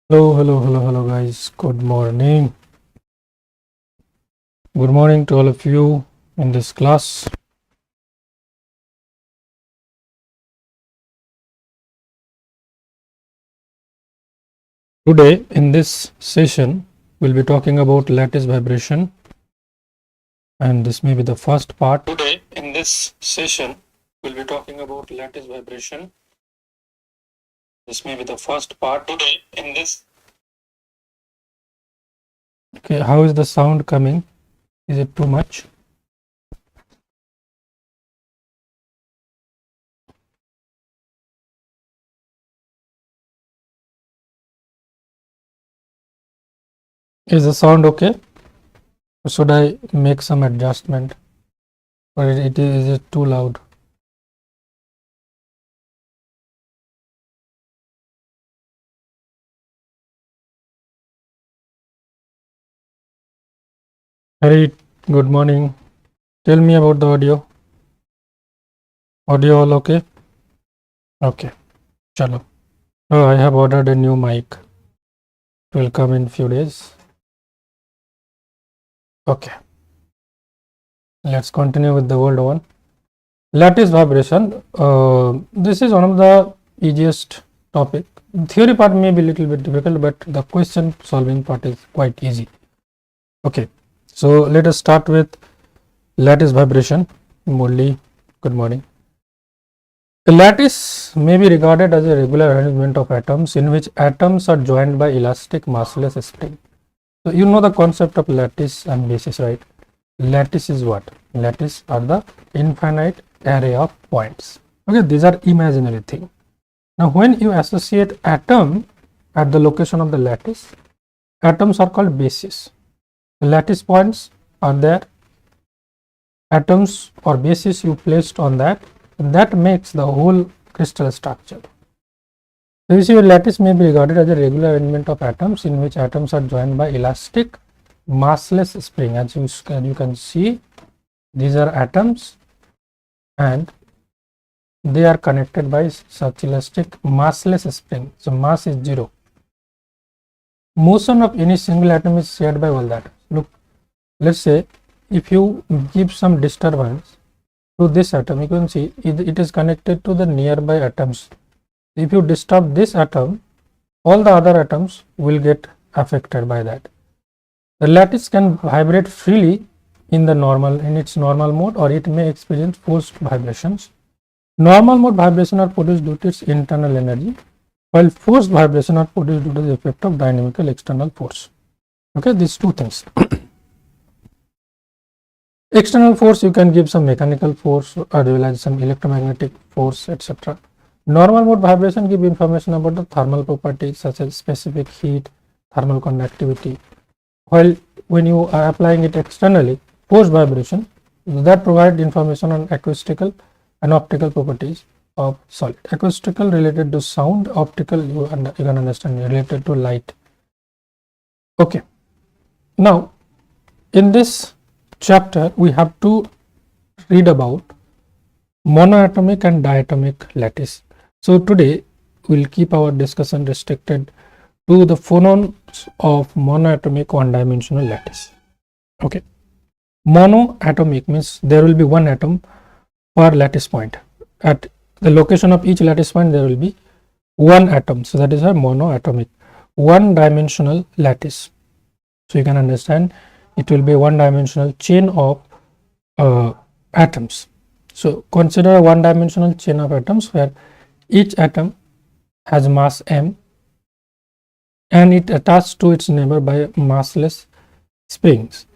Hello guys. Good morning. Good morning to all of you in this class. Today in this session, we'll be talking about lattice vibration, and this may be the first part. Today in this session, we'll be talking about lattice vibration. This may be the first part. Today in this. Okay, how is the sound coming? Is it too much? Is the sound okay? Or should I make some adjustment? Or is it too loud? Harry, good morning. Tell me about the audio. Audio all okay? Okay. Chalo. Oh, I have ordered a new mic. It will come in few days. Okay. Let's continue with the old one. Lattice vibration. This is one of the easiest topic. Theory part may be a little bit difficult, but the question solving part is quite easy. Okay. So let us start with lattice vibration. Murli, good morning. A lattice may be regarded as a regular arrangement of atoms in which atoms are joined by elastic massless spring. So you know the concept of lattice and basis, right? Lattice is what? Lattice are the infinite array of points. Okay, these are imaginary thing. Now when you associate atom at the location of the lattice, atoms are called bases. The lattice points are there, atoms or bases you placed on that, and that makes the whole crystal structure. So you see, a lattice may be regarded as a regular arrangement of atoms in which atoms are joined by elastic massless spring. As you can see, these are atoms and they are connected by such elastic massless spring. So mass is 0. Motion of any single atom is shared by all the atoms. Look, let's say if you give some disturbance to this atom, you can see it is connected to the nearby atoms. If you disturb this atom, all the other atoms will get affected by that. The lattice can vibrate freely in its normal mode, or it may experience forced vibrations. Normal mode vibration are produced due to its internal energy, while forced vibration are produced due to the effect of dynamical external force. Okay, these two things. External force, you can give some mechanical force or realize some electromagnetic force, etc. Normal mode vibration give information about the thermal properties such as specific heat, thermal conductivity, while when you are applying it externally, forced vibration, that provide information on acoustical and optical properties of solid. Acoustical related to sound, optical you can understand related to light. Okay, now in this chapter we have to read about monoatomic and diatomic lattice. So today we'll keep our discussion restricted to the phonons of monoatomic one-dimensional lattice. Okay, monoatomic means there will be one atom per lattice point. At the location of each lattice point there will be one atom, so that is a monoatomic one-dimensional lattice. So you can understand it will be a one-dimensional chain of atoms. So consider a one-dimensional chain of atoms where each atom has mass m and it attached to its neighbor by massless springs.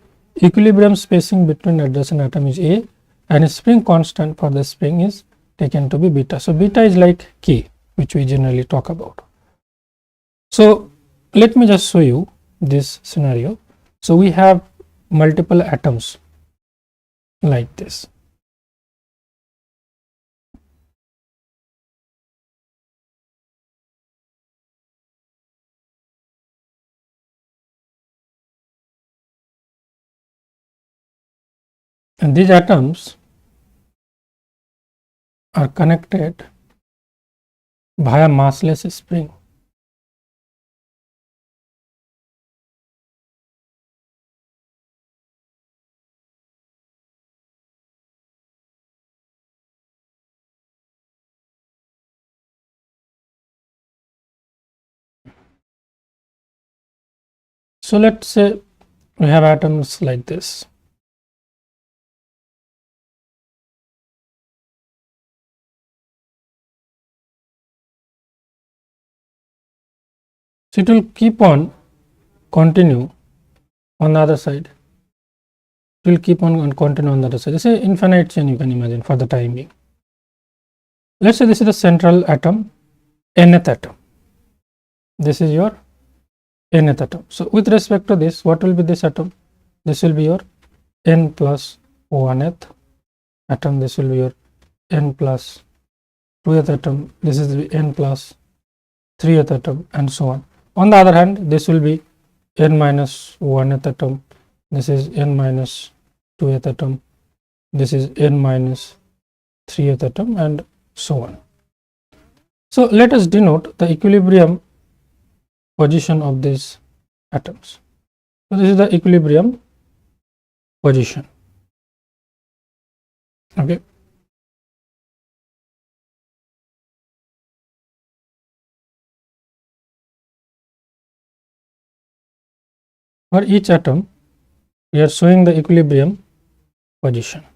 Equilibrium spacing between adjacent atom is a, and a spring constant for the spring is taken to be beta. So beta is like k, which we generally talk about. So let me just show you this scenario. So we have multiple atoms like this. And these atoms are connected via massless spring. So let's say we have atoms like this. So it will keep on continue on the other side. It will keep on continue on the other side. This is infinite chain, you can imagine, for the time being. Let's say this is the central atom, nth atom. This is your nth atom. So with respect to this, what will be this atom? This will be your n plus 1th atom. This will be your n plus 2th atom. This is the n plus 3th atom, and so on. On the other hand, this will be n minus 1th atom. This is n minus 2th atom. This is n minus 3th atom, and so on. So let us denote the equilibrium position of these atoms. So this is the equilibrium position. Okay. For each atom, we are showing the equilibrium position.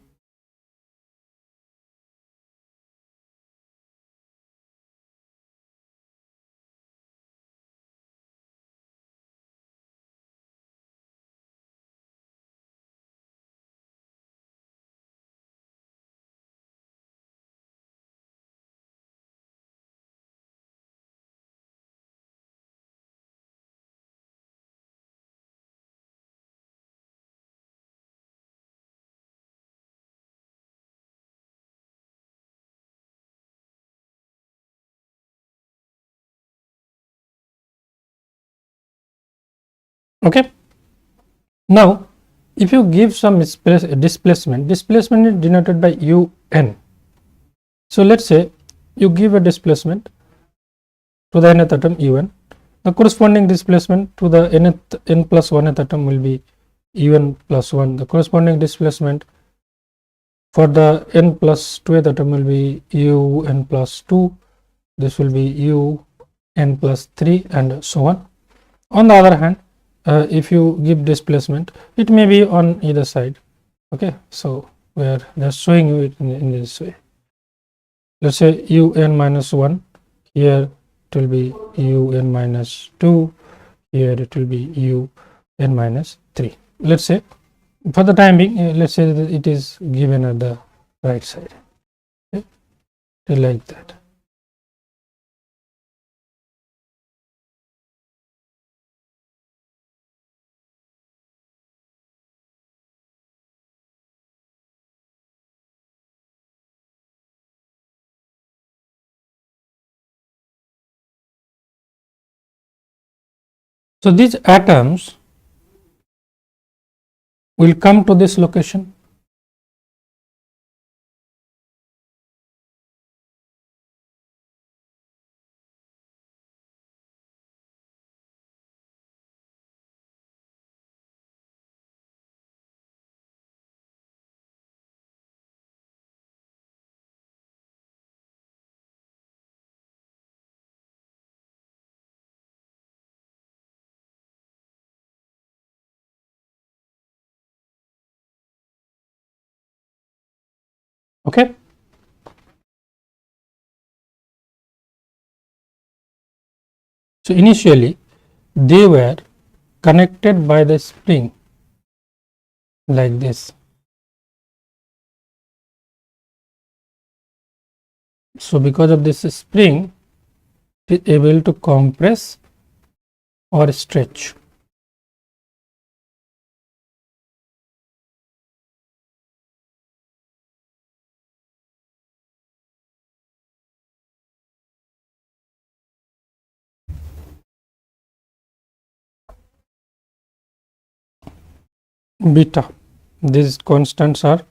Okay. Now, if you give some displacement is denoted by un. So let's say you give a displacement to the nth atom un. The corresponding displacement to the n plus 1th atom will be un plus 1. The corresponding displacement for the n plus 2th atom will be un plus 2. This will be un plus 3, and so on. On the other hand, if you give displacement, it may be on either side. Okay, so we are just showing you it in this way. Let's say un minus 1, here it will be un minus 2, here it will be un minus 3. Let's say for the time being, let's say that it is given at the right side. Okay, like that. So these atoms will come to this location. Okay. So initially they were connected by the spring like this. So because of this spring, it is able to compress or stretch. Beta, these constants are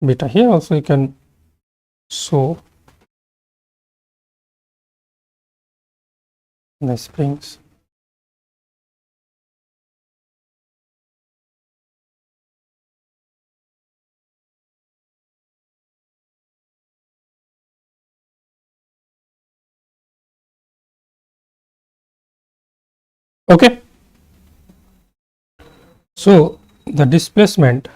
beta. Here also you can show the springs. Okay. So the displacement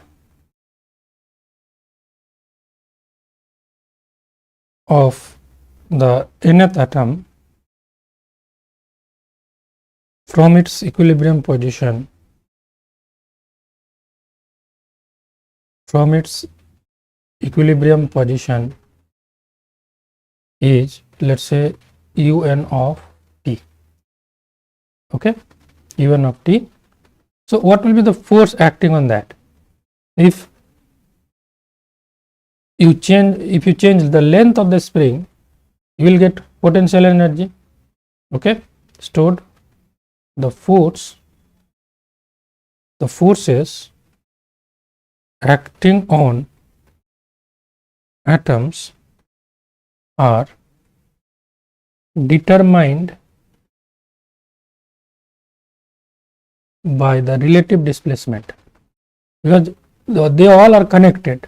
of the nth atom from its equilibrium position is, let's say, un of t. Okay, un of t. So what will be the force acting on that? If you change the length of the spring, you will get potential energy, okay, stored. The forces acting on atoms are determined by the relative displacement, because they all are connected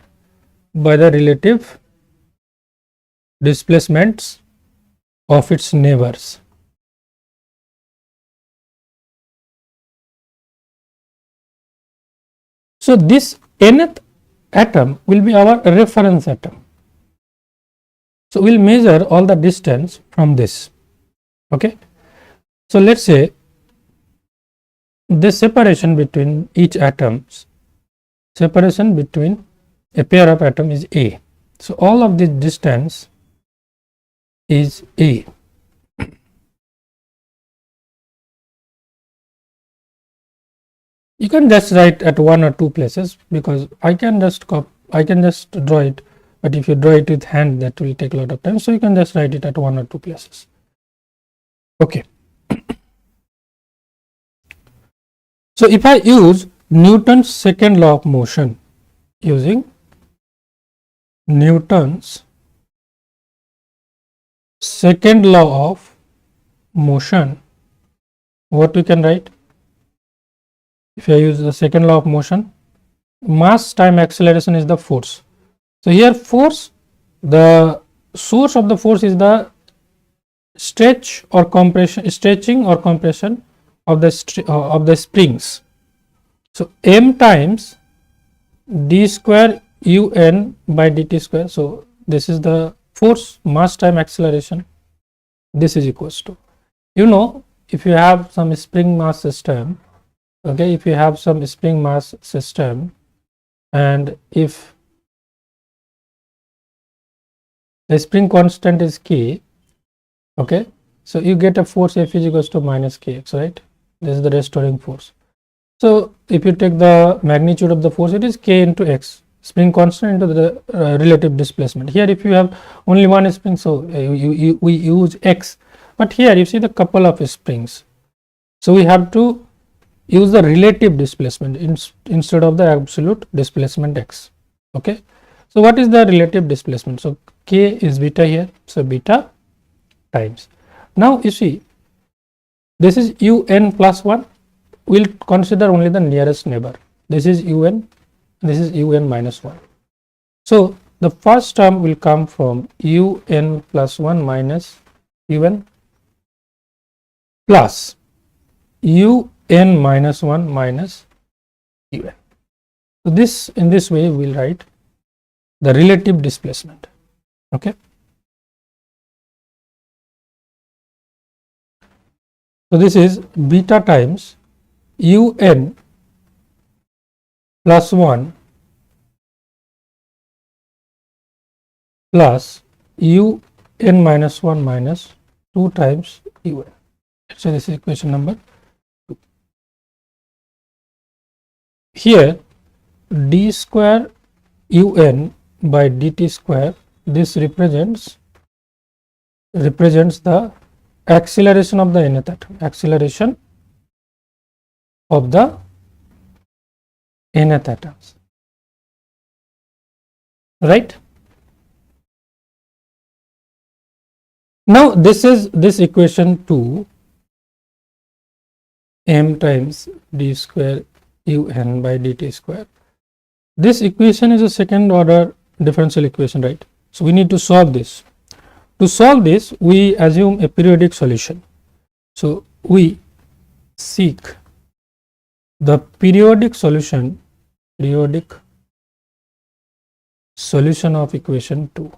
by the relative displacements of its neighbors. So this nth atom will be our reference atom. So we'll measure all the distance from this. Okay. So let's say the separation between each atoms, separation between a pair of atom is A. So all of this distance is A. You can just write at one or two places, because I can just draw it, but if you draw it with hand, that will take a lot of time. So you can just write it at one or two places. Okay. So if I use Newton's second law of motion, using Newton's second law of motion, what we can write? If I use the second law of motion, mass time acceleration is the force. So here force, the source of the force is the stretching or compression of the springs. So m times d square un by dt square. So this is the force, mass time acceleration. This is equals to, if you have some spring mass system, okay, if you have some spring mass system, and if the spring constant is k, okay, so you get a force F is equals to minus kx, right? This is the restoring force. So if you take the magnitude of the force, it is k into x, spring constant into the relative displacement. Here if you have only one spring, so we use x, but here you see the couple of springs, so we have to use the relative displacement instead of the absolute displacement x. Okay, so what is the relative displacement? So k is beta here, so beta times. Now you see, this is un plus 1. We'll consider only the nearest neighbor. This is un, this is un minus 1. So the first term will come from un plus 1 minus un plus un minus 1 minus un. So this, in this way we will write the relative displacement. Okay. So this is beta times un plus 1 plus un minus 1 minus 2 times un. So this is equation number 2. Here d square un by dt square, this represents the acceleration of the nth atom, acceleration of the nth atoms, right? Now this is this equation 2, m times d square un by dt square. This equation is a second order differential equation, right? So we need to solve this. To solve this, we assume a periodic solution. So we seek the periodic solution of equation 2.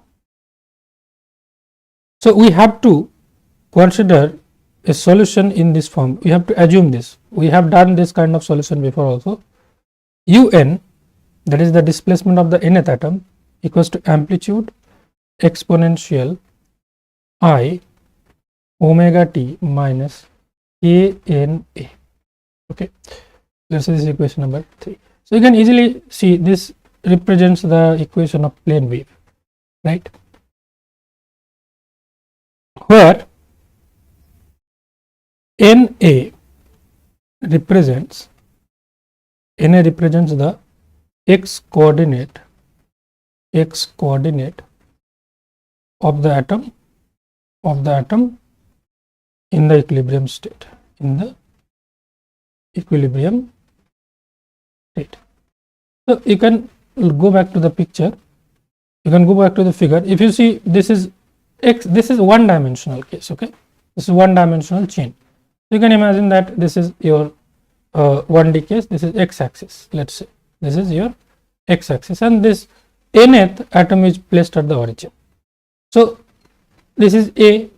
So we have to consider a solution in this form. We have to assume this. We have done this kind of solution before also. Un, that is the displacement of the nth atom, equals to amplitude exponential I omega t minus kNa. Okay, let's say this is equation number 3. So you can easily see this represents the equation of plane wave, right, where Na represents the x coordinate of the atom in the equilibrium state, So you can go back to the picture, you can go back to the figure. If you see, this is x, this is one dimensional case. Okay, this is one dimensional chain. You can imagine that this is your 1D case, this is x axis, let's say this is your x axis, and this nth atom is placed at the origin. So this is A,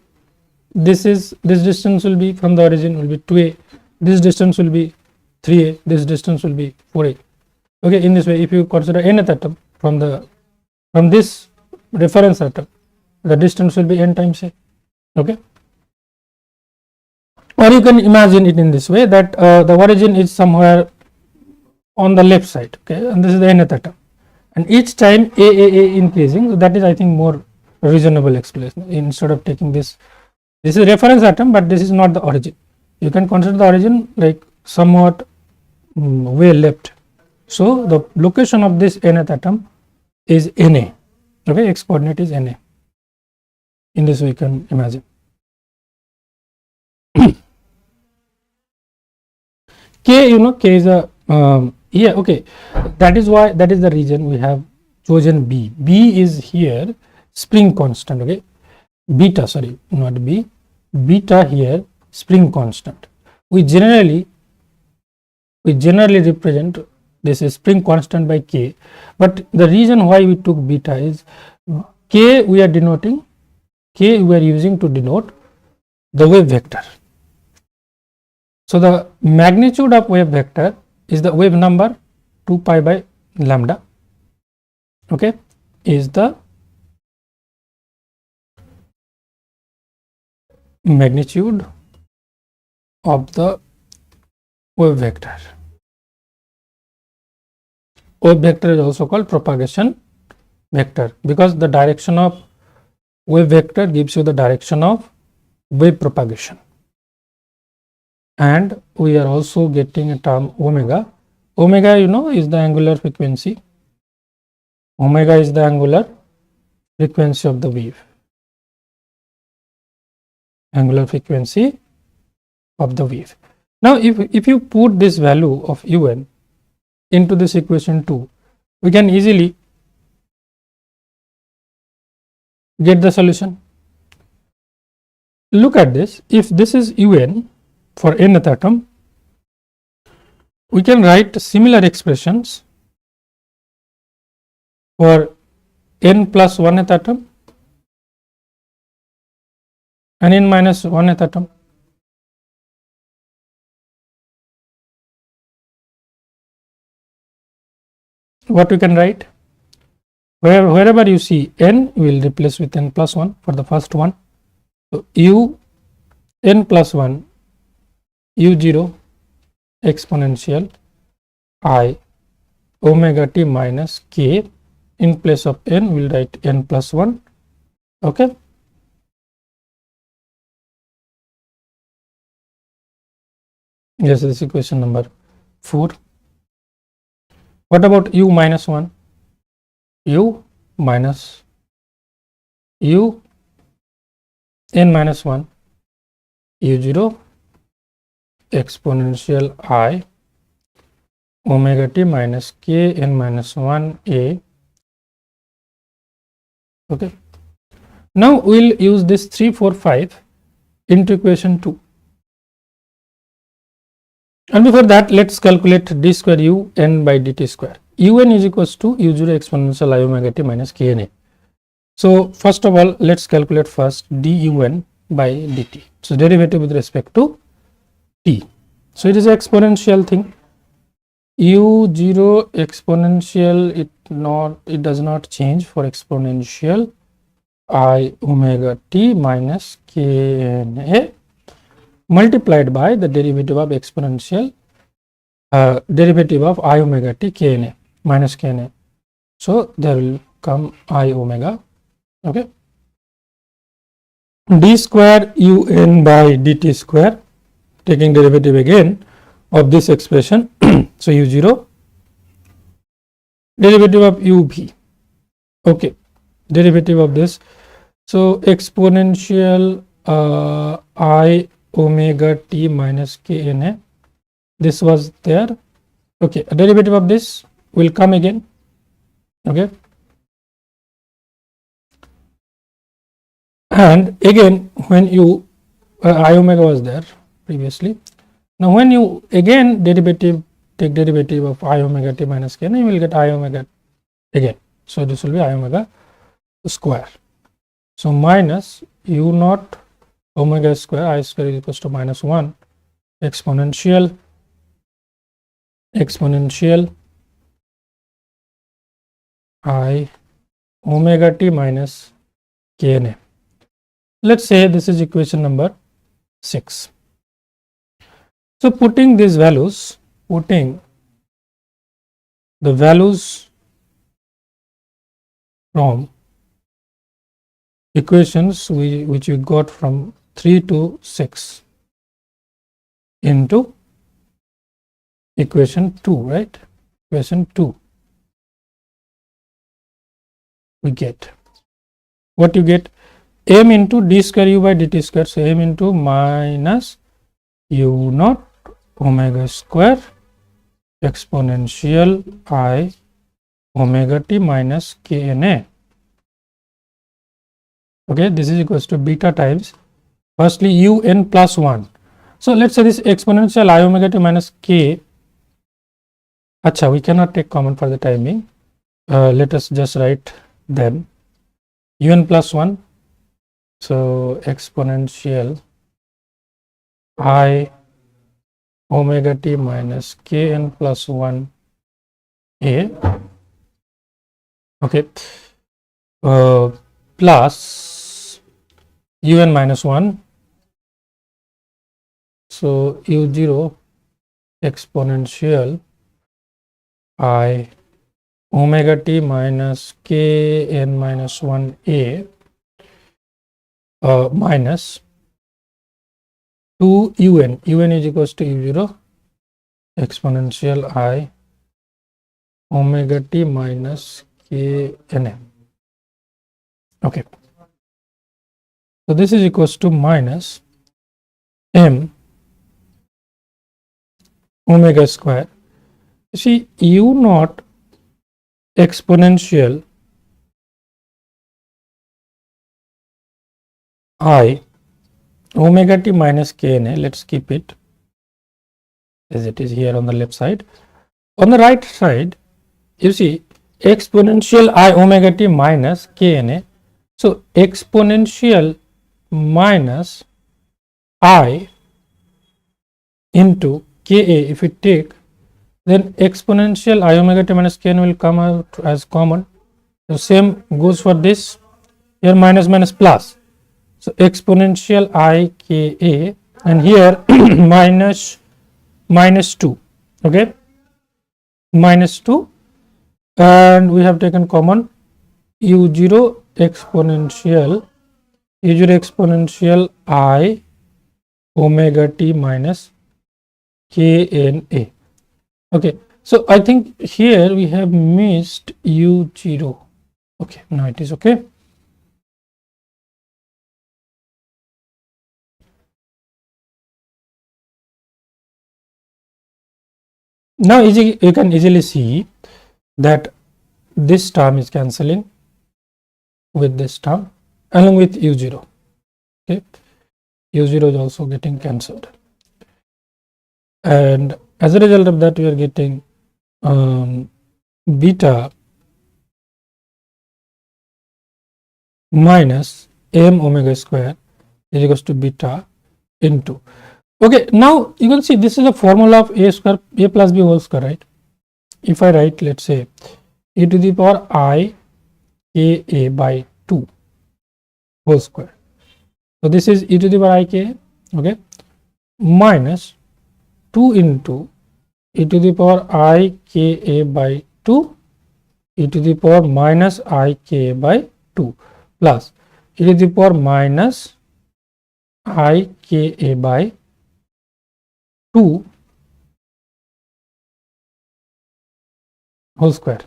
this distance will be from the origin will be 2A, this distance will be 3A, this distance will be 4A. Okay, in this way, if you consider nth atom from this reference atom, the distance will be n times A. Okay, or you can imagine it in this way, that the origin is somewhere on the left side. Okay, and this is the nth atom, and each time A increasing. So that is, I think, more reasonable explanation. Instead of taking this is reference atom, but this is not the origin. You can consider the origin like somewhat way left. So the location of this nth atom is Na. Okay, x coordinate is Na. In this way you can imagine. K, K is a okay, that is the reason we have chosen B. B is here spring constant. Okay, beta, sorry, not B, beta here spring constant. We generally represent this is spring constant by K, but the reason why we took beta is K we are using to denote the wave vector. So the magnitude of wave vector is the wave number 2 pi by lambda. Okay, is the magnitude of the wave vector. Wave vector is also called propagation vector, because the direction of wave vector gives you the direction of wave propagation. And we are also getting a term omega. Omega, is the angular frequency. Omega is the angular frequency of the wave. Angular frequency of the wave. Now, if you put this value of Un into this equation 2, we can easily get the solution. Look at this. If this is Un for nth atom, we can write similar expressions for n plus 1th atom and n minus 1th atom. What we can write? Wherever you see n, we will replace with n plus 1 for the first one. So u n plus 1 u0 exponential I omega t minus k. In place of n, we will write n plus 1. Okay. Yes, this is equation number 4. What about u minus 1? U minus u n minus 1 u0 exponential I omega t minus k n minus 1 a. Okay. Now we will use this 3, 4, 5 into equation 2. And before that, let's calculate d square u n by dt square. Un is equals to u0 exponential I omega t minus kna. So first of all, let's calculate first dun by dt. So derivative with respect to t. So it is an exponential thing. u0 exponential, it does not change for exponential I omega t minus kna multiplied by the derivative of exponential derivative of I omega t kna minus kna. So there will come I omega, okay, d square un by dt square, taking derivative again of this expression. So u0 derivative of ub, okay, derivative of this. So exponential I omega t minus kna, this was there, okay, a derivative of this will come again, okay, and again when you I omega was there previously. Now when you again take derivative of I omega t minus kna, you will get I omega again. So this will be I omega square. So minus u naught omega square I square is equals to minus 1 exponential I omega t minus kna. Let's say this is equation number 6. So putting these values, putting the values from equations which we got from 3 to 6 into equation 2, right? Equation 2, we get what you get, m into d square u by dt square. So m into minus u naught omega square exponential I omega t minus kna. Okay, this is equals to beta times firstly un plus 1. So let's say this exponential I omega t minus k, acha, we cannot take common for the time being. Let us just write them un plus 1. So exponential I omega t minus kn plus 1 a, okay, plus un minus 1. So u0 exponential I omega t minus kn minus 1 a minus 2 un is equals to u0 exponential I omega t minus kn. Okay, so this is equals to minus m omega square. You see u naught exponential I omega t minus kna, let's keep it as it is here on the left side. On the right side, you see exponential I omega t minus kna. So exponential minus I into ka, if we take, then exponential I omega t minus kn will come out as common. So same goes for this, here minus minus plus. So exponential I ka, and here minus 2, okay, minus 2, and we have taken common u0 exponential I omega t minus kna. Okay, so I think here we have missed u0. Okay, now it is okay. Now you can easily see that this term is cancelling with this term along with u0. Okay, u0 is also getting cancelled. and as a result of that we are getting beta minus m omega square is equals to beta into. Okay, now you can see this is a formula of a square, a plus b whole square, right? If I write, let's say, e to the power I k a by 2 whole square. So this is e to the power I k, okay, minus 2 into e to the power I k a by 2 e to the power minus I k by 2 plus e to the power minus I k a by 2 whole square.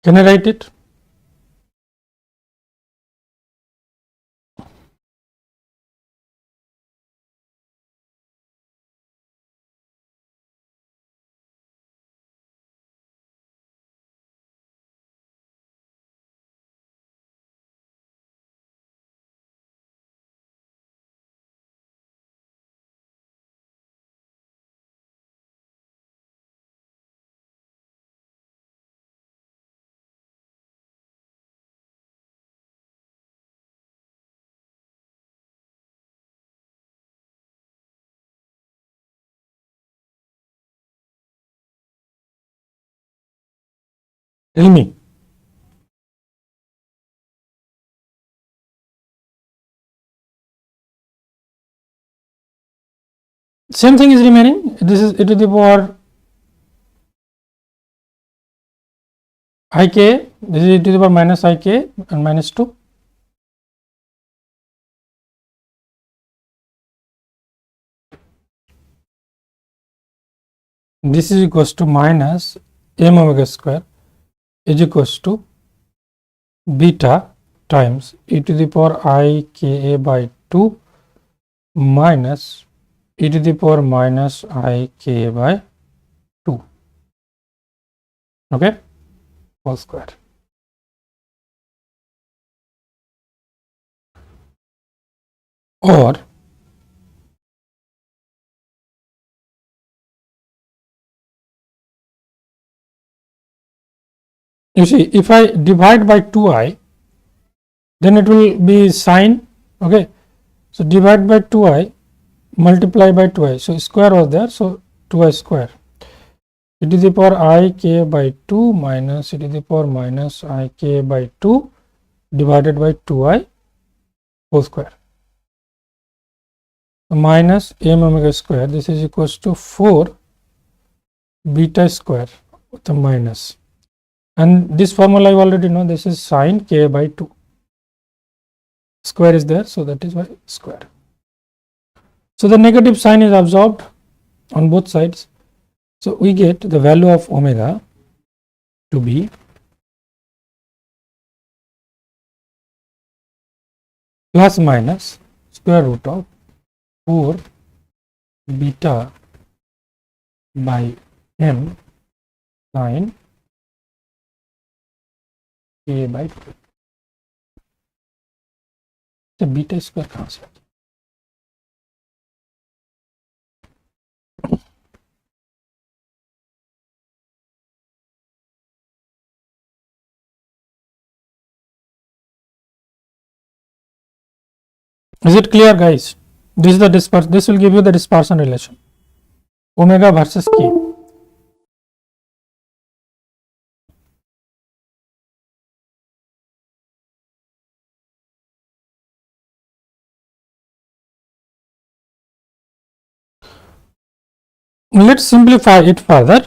Can I write it? Tell me. Same thing is remaining. This is e to the power I k, this is e to the power minus I k and minus 2. This is equals to minus m omega square is equals to beta times e to the power I k a by 2 minus e to the power minus I k a by 2, okay, whole square. Or you see, if I divide by 2i, then it will be sine, okay. So divide by 2i, multiply by 2i, so square was there, so 2i square e to the power I k by 2 minus e to the power minus I k by 2 divided by 2i whole square, minus m omega square, this is equals to 4 beta square with a minus, and this formula you already know, this is sine k by 2, square is there, so that is why square. So the negative sign is absorbed on both sides, so we get the value of omega to be plus minus square root of 4 beta by m sine k by 2. तो beta square कहाँ से? Is it clear, guys? This is the dispersion. This will give you the dispersion relation. Omega versus k. Let's simplify it further.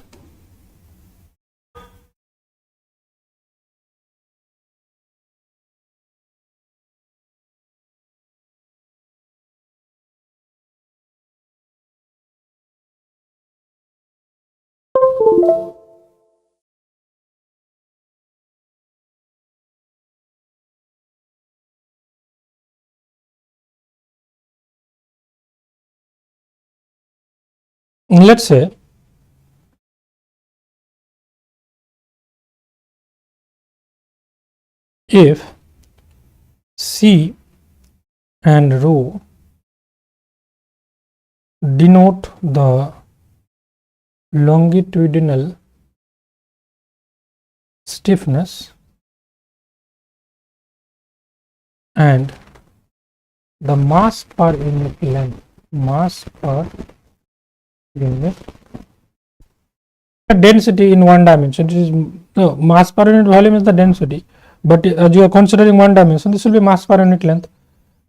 Let's say if C and rho denote the longitudinal stiffness and the mass per unit length, mass per unit density in one dimension. It is no, mass per unit volume is the density, but as you are considering one dimension, this will be mass per unit length,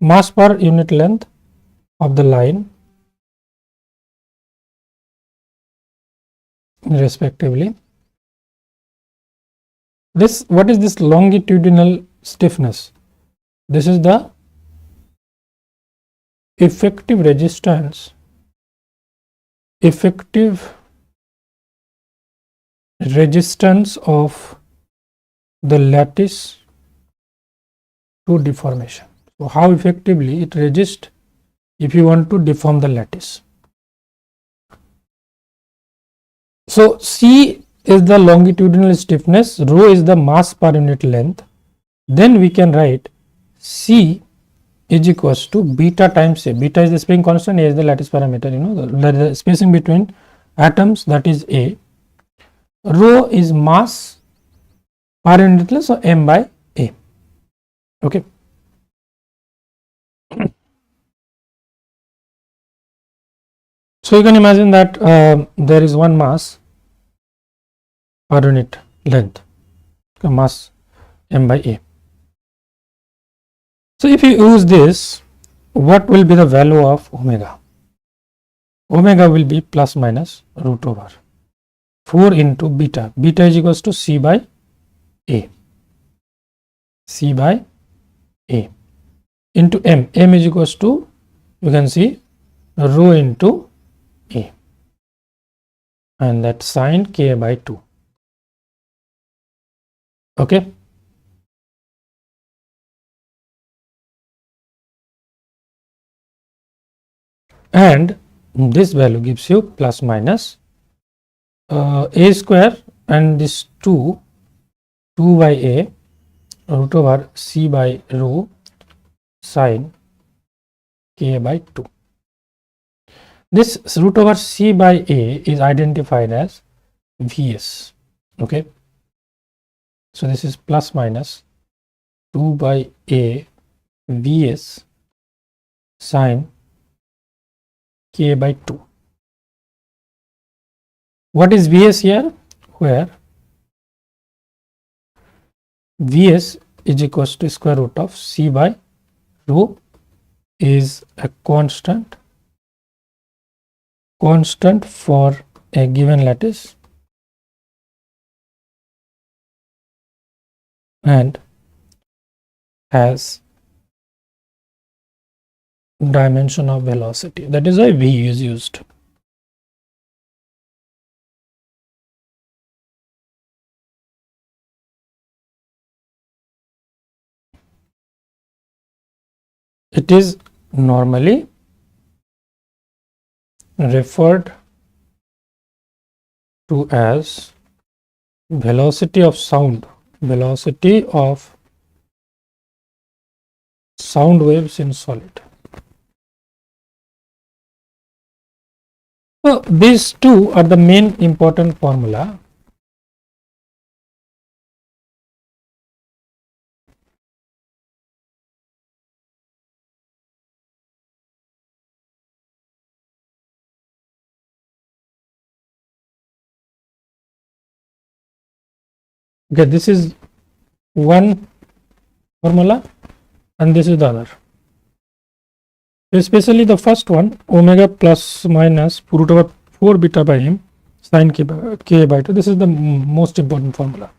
mass per unit length of the line respectively. This, what is this longitudinal stiffness? This is the effective resistance, of the lattice to deformation. So, how effectively it resists if you want to deform the lattice. So, C is the longitudinal stiffness, rho is the mass per unit length. Then we can write C is equals to beta times A. Beta is the spring constant, A is the lattice parameter, you know, the spacing between atoms, that is A. Rho is mass per unit length, so M by A. Okay. So, you can imagine that there is one mass per unit length, mass M by A. So, if you use this, what will be the value of omega? Omega will be plus minus root over 4 into beta. Beta is equals to C by A. C by A into M. M is equals to, you can see, rho into A, and that sine K by 2. Okay. And this value gives you plus minus A square, and this 2 by A root over C by rho sine K by 2. This root over C by A is identified as Vs. Okay. So, this is plus minus 2 by A Vs sine K by 2. What is Vs here? Where Vs is equals to square root of C by rho is a constant for a given lattice and has dimension of velocity. That is why V is used. It is normally referred to as velocity of sound waves in solid. So, these two are the main important formula. Okay, this is one formula and this is the other. Especially the first one, omega plus minus root over 4 beta by m sine k by 2. This is the most important formula.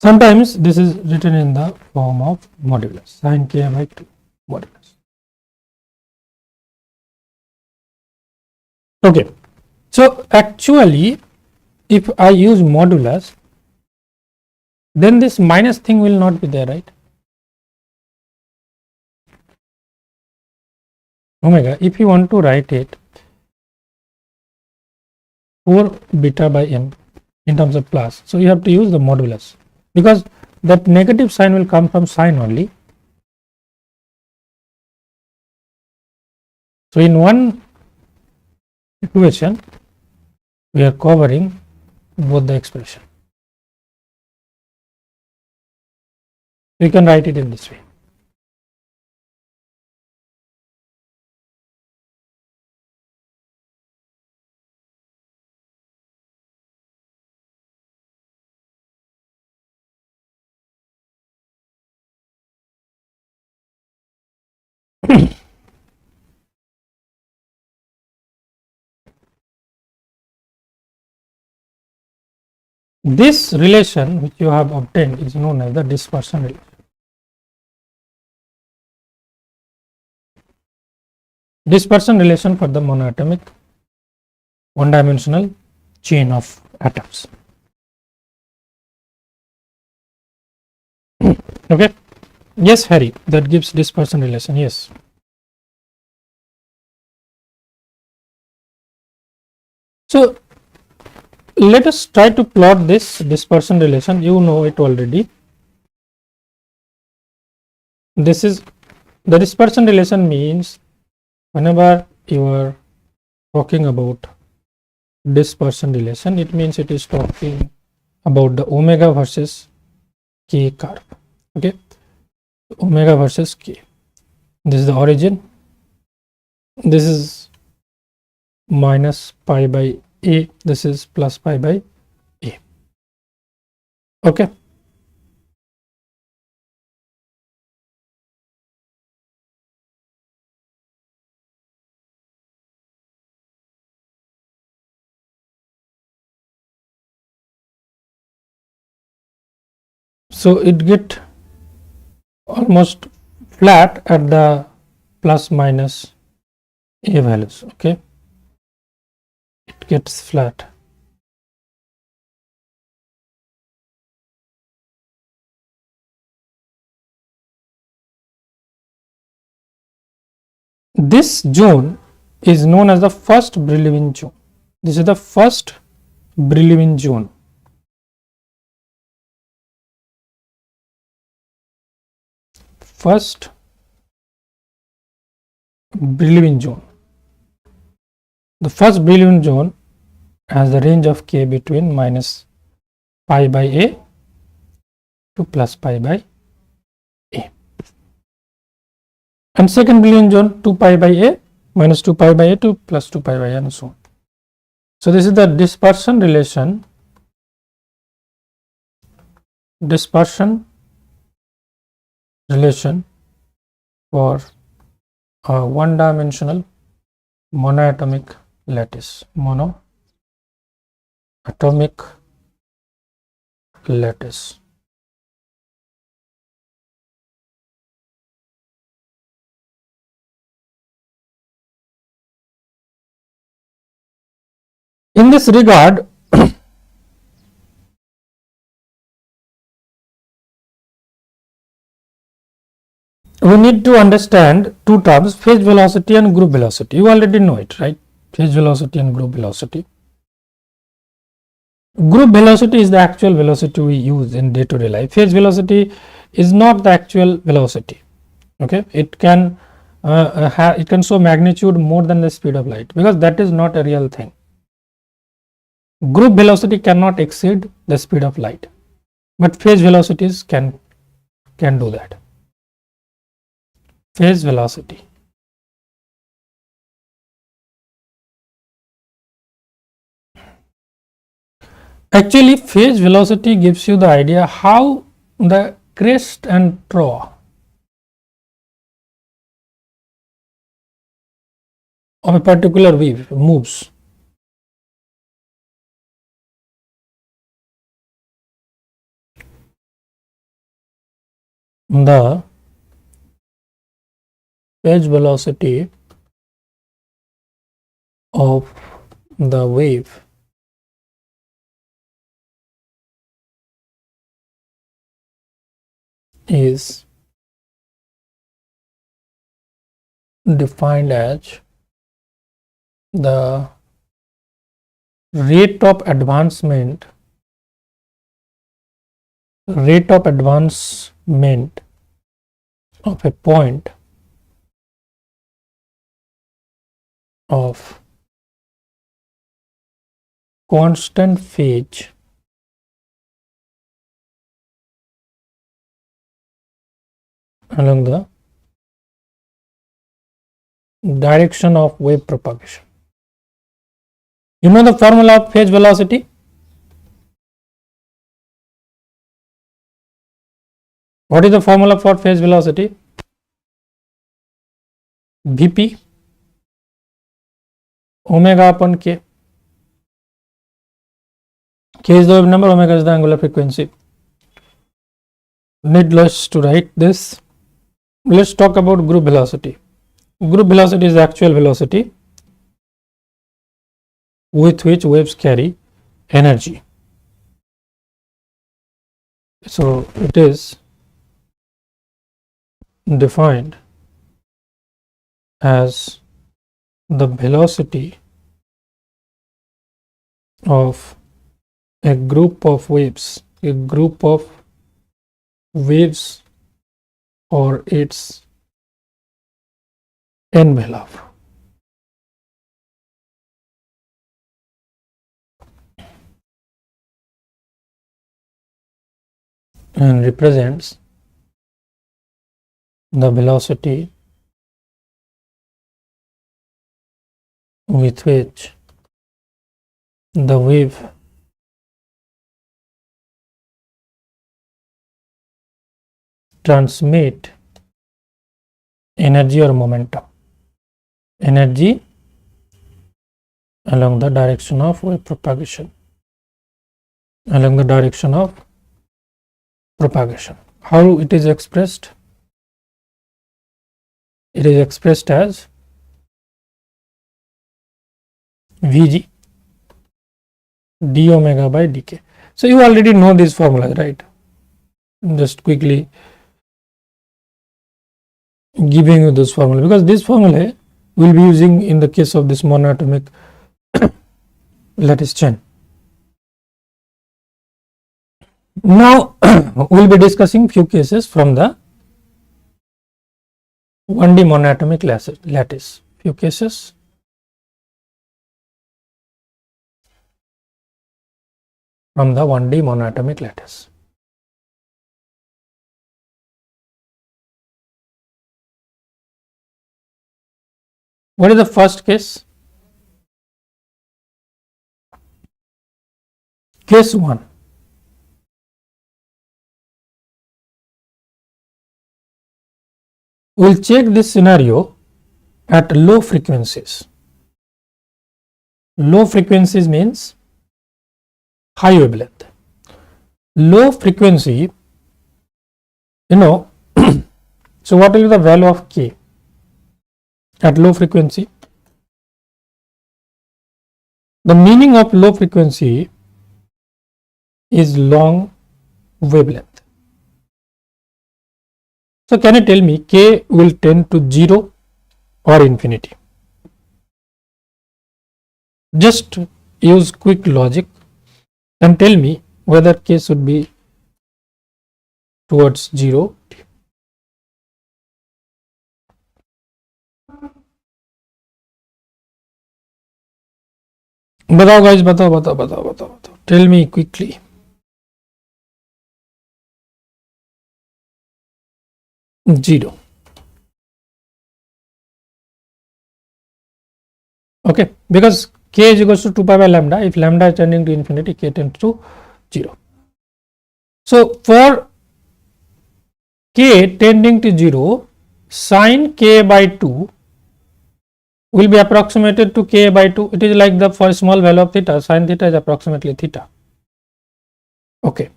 Sometimes this is written in the form of modulus, sine k by 2 modulus. Okay, so actually if I use modulus, then this minus thing will not be there, right? Omega, if you want to write it 4 beta by m in terms of plus. So you have to use the modulus, because that negative sign will come from sign only. So in one equation we are covering both the expression. We can write it in this way. This relation which you have obtained is known as the dispersion relation. Dispersion relation for the monoatomic one-dimensional chain of atoms. Okay. Yes, Harry, that gives dispersion relation. Yes. So let us try to plot this dispersion relation. You know it already. This is the dispersion relation, means whenever you are talking about dispersion relation, it means it is talking about the omega versus k curve. Okay, omega versus k. This is the origin. This is minus pi by a. This is plus pi by a. Okay. So it get almost flat at the plus minus a values. Okay, it gets flat. This zone is known as the first Brillouin zone. This is the first Brillouin zone. First Brillouin zone. The first Brillouin zone has the range of k between minus pi by a to plus pi by a. And second Brillouin zone 2 pi by a minus 2 pi by a to plus 2 pi by a, and so on. So this is the dispersion relation. Dispersion relation for a one-dimensional monoatomic lattice. Monoatomic lattice. In this regard, we need to understand two terms, phase velocity and group velocity. You already know it, right? Phase velocity and group velocity. Group velocity is the actual velocity we use in day-to-day life. Phase velocity is not the actual velocity. Okay, it can show magnitude more than the speed of light, because that is not a real thing. Group velocity cannot exceed the speed of light, but phase velocities can do that. Phase velocity. Actually, phase velocity gives you the idea how the crest and trough of a particular wave moves. The phase velocity of the wave is defined as the rate of advancement of a point of constant phase along the direction of wave propagation. You know the formula of phase velocity? What is the formula for phase velocity? Vp omega upon k. K is the wave number, omega is the angular frequency. Needless to write this. Let's talk about group velocity. Group velocity is the actual velocity with which waves carry energy. So it is defined as the velocity of a group of waves or its envelope. And represents the velocity with which the wave transmit energy or momentum, energy along the direction of wave propagation, along the direction of propagation. How it is expressed? It is expressed as Vg d omega by dk. So you already know these formulas, right? Just quickly giving you this formula, because this formula we will be using in the case of this monatomic lattice chain. Now we will be discussing few cases from the 1D monatomic lattice. Few cases. From the 1D monatomic lattice. What is the first case? Case 1. We will check this scenario at low frequencies. Low frequencies means high wavelength. Low frequency, so what will be the value of k at low frequency? The meaning of low frequency is long wavelength. So can you tell me k will tend to 0 or infinity? Just use quick logic and tell me whether k should be towards 0. बताओ guys, बताओ. Tell me quickly. Zero. Okay, because k is equals to 2 pi by lambda. If lambda is tending to infinity, k tends to 0. So for k tending to 0, sin k by 2 will be approximated to k by 2. It is like the for small value of theta, sin theta is approximately theta. Okay.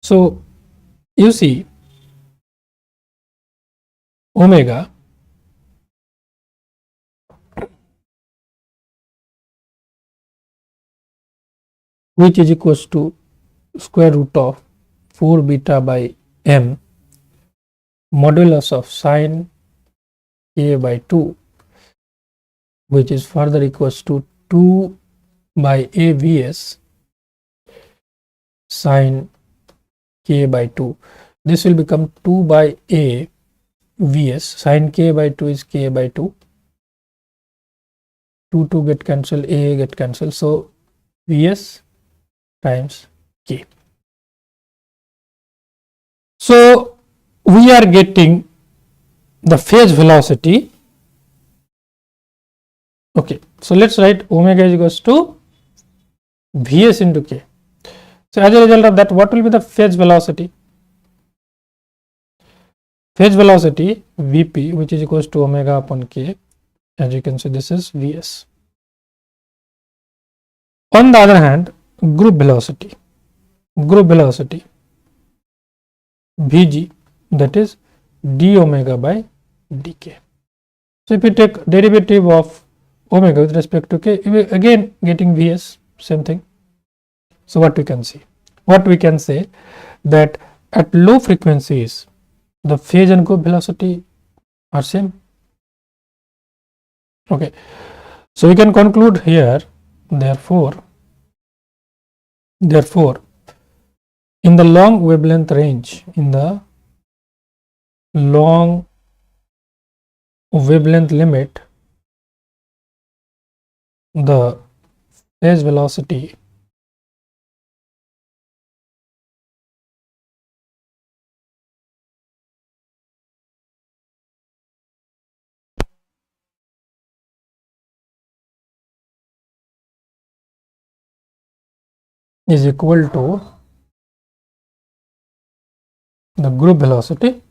So you see omega which is equals to square root of 4 beta by m modulus of sin k by 2, which is further equals to 2 by a Vs sine k by 2. This will become 2 by a Vs sine k by 2 is k by 2. 2 get cancelled, a get cancelled. So Vs times k. So we are getting the phase velocity. Okay, so let's write omega is equals to Vs into k. So as a result of that, what will be the phase velocity? Phase velocity Vp, which is equals to omega upon k. As you can see, this is Vs. On the other hand, group velocity Vg, that is d omega by dk. So if you take derivative of omega with respect to k, you will again getting Vs, same thing. So what we can see? What we can say that at low frequencies, the phase and group velocity are same. Okay, so we can conclude here, therefore in the long wavelength range, limit, the phase velocity is equal to the group velocity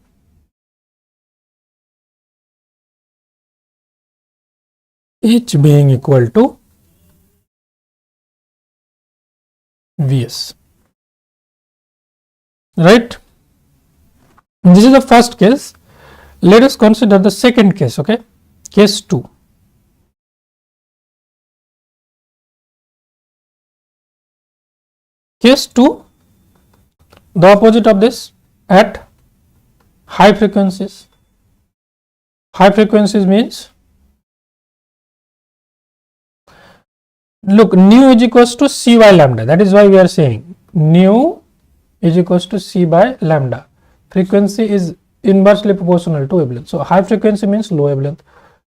H being equal to Vs, right? This is the first case. Let us consider the second case. Okay, case 2. Case 2, the opposite of this, at high frequencies. High frequencies means, look, nu is equals to c by lambda. That is why we are saying nu is equals to c by lambda. Frequency is inversely proportional to wavelength. So high frequency means low wavelength,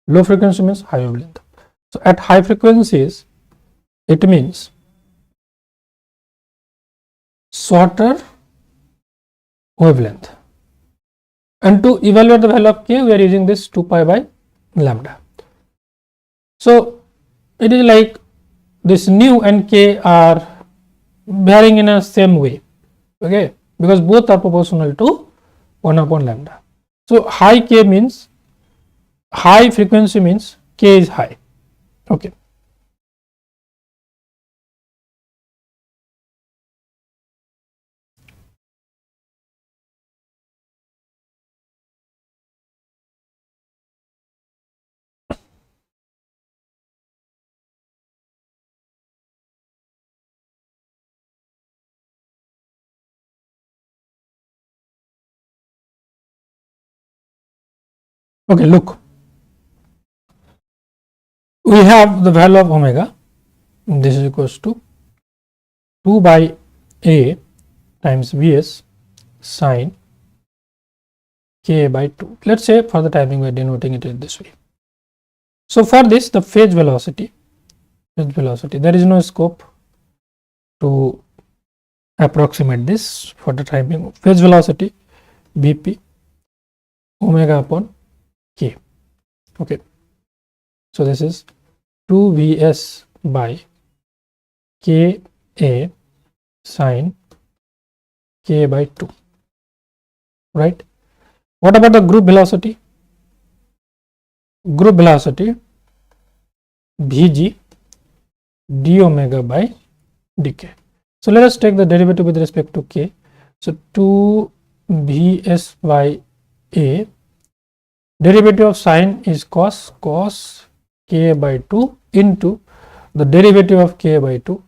low frequency means high wavelength. So at high frequencies, it means shorter wavelength, and to evaluate the value of k, we are using this 2 pi by lambda. So it is like this nu and k are varying in a same way, okay, because both are proportional to 1 upon lambda. So high k means, high frequency means k is high. Okay, okay, look, we have the value of omega, this is equals to 2 by a times Vs sine k by 2. Let's say for the timing we are denoting it in this way. So for this, the phase velocity, there is no scope to approximate this for the timing. Phase velocity Vp omega upon k. Okay, so this is 2 Vs by k a sine k by 2, right? What about the group velocity? Group velocity Vg d omega by dk. So let us take the derivative with respect to k. So 2 Vs by a, derivative of sine is cos k by 2 into the derivative of k by 2.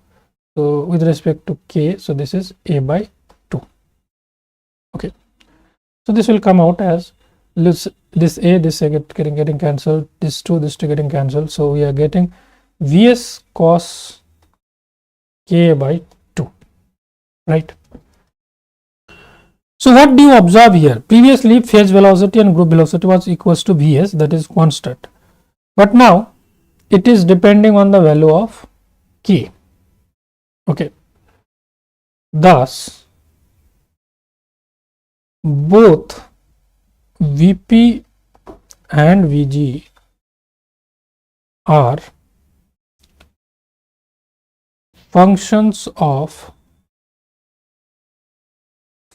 So with respect to k, so this is a by 2. Okay, so this will come out as this getting cancelled, this 2 getting cancelled. So we are getting Vs cos K by 2, right? So what do you observe here? Previously phase velocity and group velocity was equals to Vs, that is constant, but now it is depending on the value of K. Okay, thus both Vp and Vg are functions of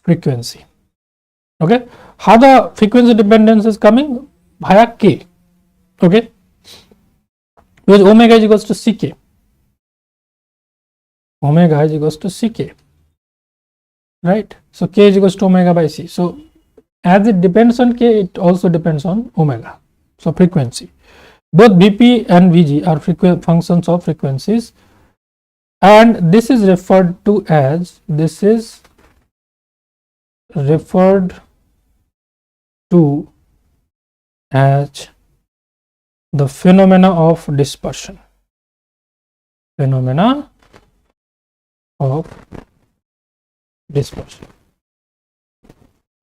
frequency. Okay, how the frequency dependence is coming? Via K. Okay, because omega is equals to Ck. Omega is equals to Ck, right? So K is equals to omega by C. So as it depends on K, it also depends on omega. So frequency. Both Vp and Vg are functions of frequencies, and this is referred to as the phenomena of dispersion. Phenomena of dispersion.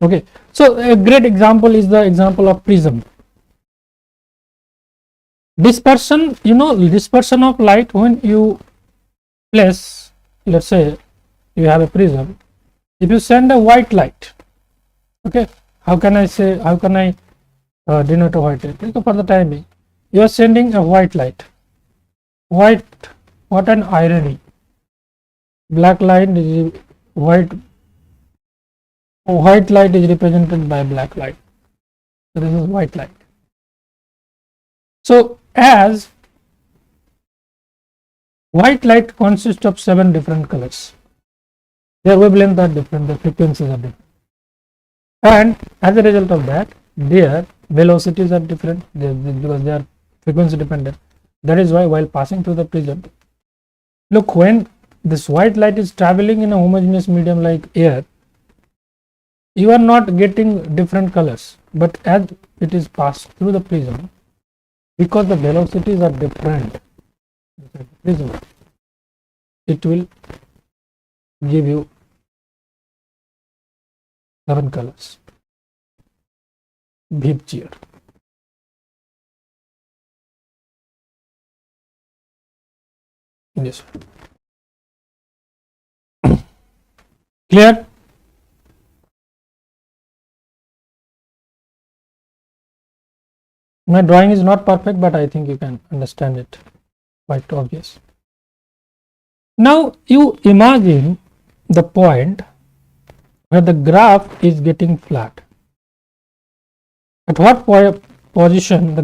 Okay, so a great example is the example of prism. Dispersion, dispersion of light when you place, let's say you have a prism, if you send a white light, okay, how can I denote a white light? For the time being, you are sending a white light. What an irony. Black light is white light is represented by black light. So this is white light. So as white light consists of 7 different colors, their wavelengths are different, the frequencies are different, and as a result of that, their velocities are different because they are frequency dependent. That is why while passing through the prism, look, when this white light is traveling in a homogeneous medium like air, you are not getting different colors, but as it is passed through the prism, because the velocities are different, it will give you 7 colors. Beep cheer. Yes. Clear? My drawing is not perfect, but I think you can understand it. Quite obvious. Now you imagine the point where the graph is getting flat. At what position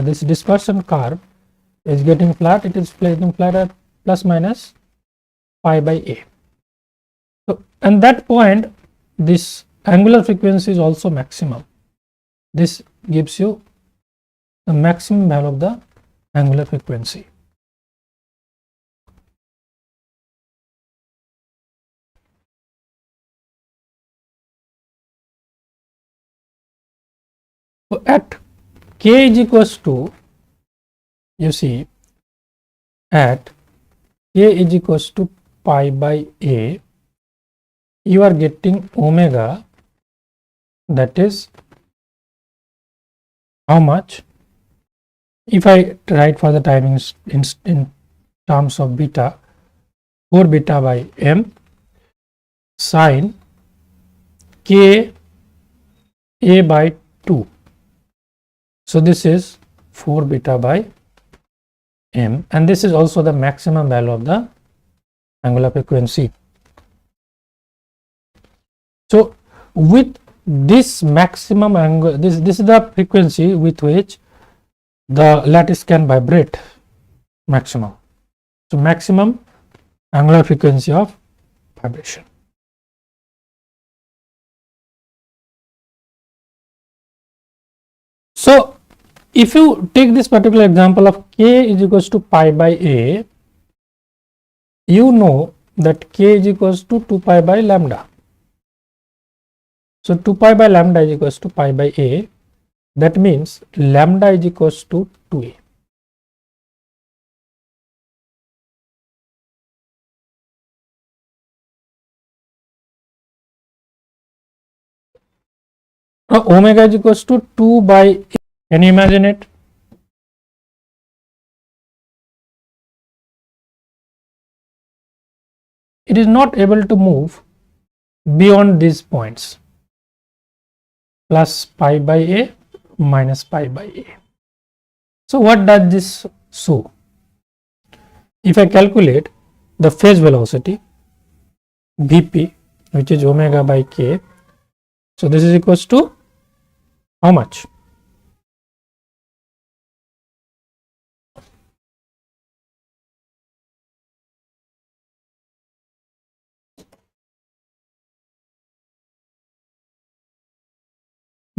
this dispersion curve is getting flat? It is getting flat at plus minus pi by a. So, and that point, this angular frequency is also maximum. This gives you the maximum value of the angular frequency. So at k is equals to, you see, at k is equals to pi by a, you are getting omega, that is how much? If I write for the timings in terms of beta, 4 beta by m sine k a by 2. So this is 4 beta by m, and this is also the maximum value of the angular frequency. So with this maximum angle, this is the frequency with which the lattice can vibrate maximum. So maximum angular frequency of vibration. So if you take this particular example of k is equals to pi by a, you know that k is equals to 2 pi by lambda. So 2 pi by lambda is equals to pi by a. That means lambda is equals to 2a. Now omega is equals to 2 by a. Can you imagine it? It is not able to move beyond these points, plus pi by a minus pi by a. So what does this show? If I calculate the phase velocity Vp, which is omega by k, so this is equals to how much?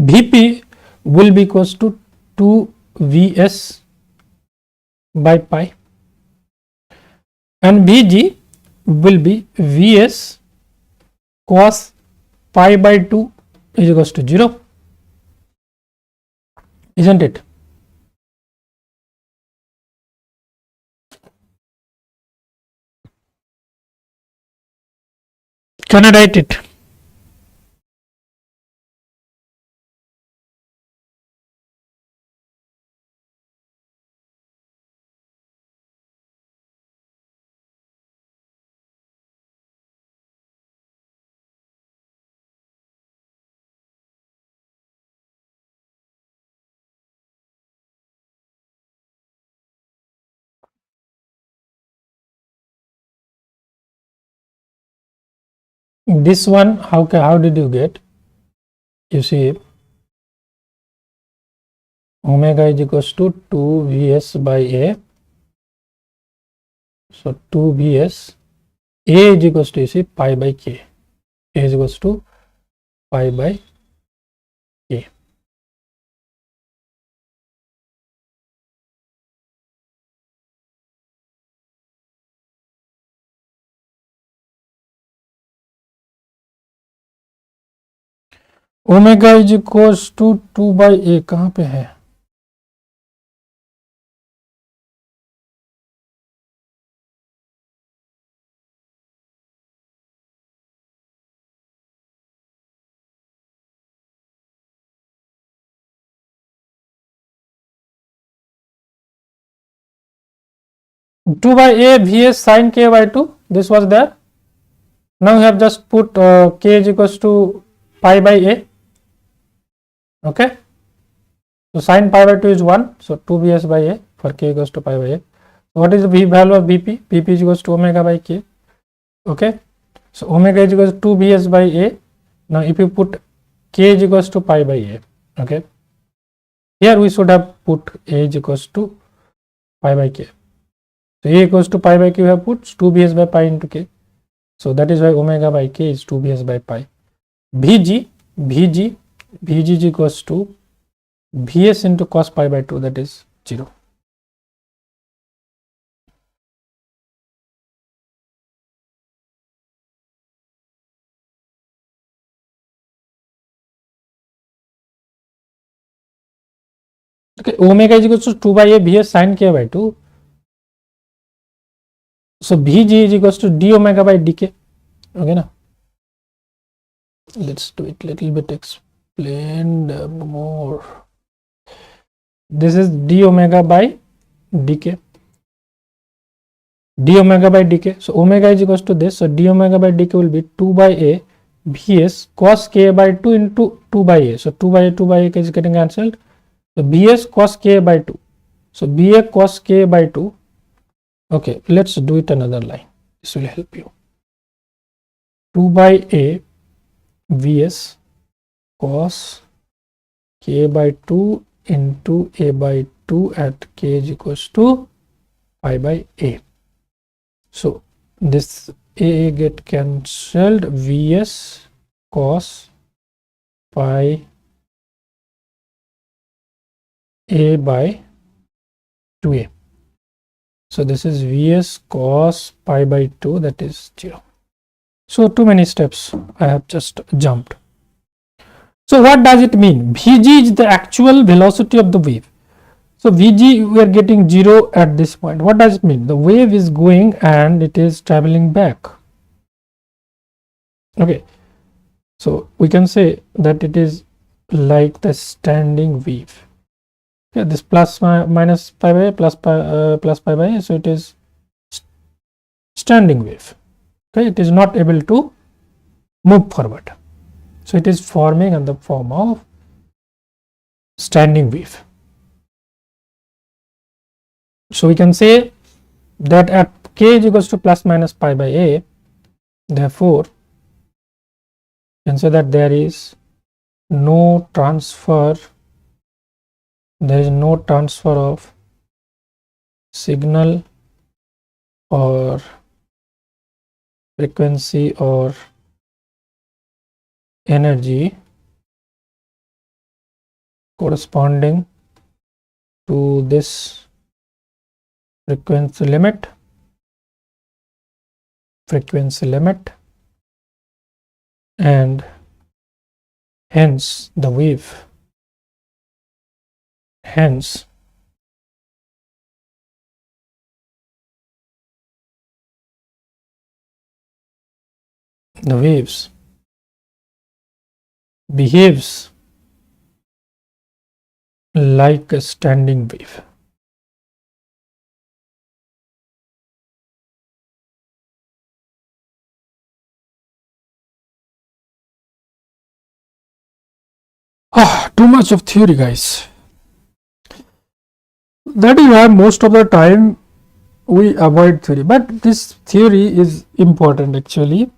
Vp will be equals to 2 Vs by pi, and Vg will be Vs cos pi by 2 is equals to 0, isn't it? Can I write it? This one, how did you get? You see, omega is equals to 2 Vs by a. So 2 Vs, a is equals to, you see, pi by k. A is equals to pi by k. Omega is equals to 2 by a कहाँ पे है? Two by a Vs sin k by 2, this was there. Now we have just put k is equals to pi by a. Okay, so sin pi by 2 is 1, so 2 Vs by a for k equals to pi by a. What is the v value of Vp? Vp is equals to omega by k. Okay, so omega is equals to 2 Vs by a. Now if you put k is equals to pi by a, okay, here we should have put a is equals to pi by k. So a equals to pi by k, we have put 2 Vs by pi into k. So that is why omega by k is 2 Vs by pi. Vg is equals to Vs into cos pi by 2, that is 0. Okay, omega is equals to 2 by a Vs sin k by 2. So Vg is equals to d omega by dk. Okay, now let's do it little bit explained more. This is d omega by dk. D omega by dk. So omega is equals to this. So d omega by dk will be 2 by a Vs cos k by 2 into 2 by a. So 2 by a is getting cancelled. So Vs cos k by 2. So Ba cos k by 2. Okay, let's do it another line. This will help you. 2 by a Vs cos k by 2 into a by 2 at k is equals to pi by a. So this a get cancelled. Vs cos pi a by 2a. So this is Vs cos pi by 2, that is 0. So too many steps I have just jumped. So what does it mean? Vg is the actual velocity of the wave. So Vg, we are getting 0 at this point. What does it mean? The wave is going and it is traveling back. Okay, so we can say that it is like the standing wave. Okay, this minus pi by a plus pi by a, so it is standing wave. Okay, it is not able to move forward, so it is forming in the form of standing wave. So we can say that at k is equals to plus minus pi by a, therefore you can say that there is no transfer of signal or frequency or energy corresponding to this frequency limit and hence the wave behaves like a standing wave. Too much of theory, guys. That is why most of the time we avoid theory, but this theory is important actually.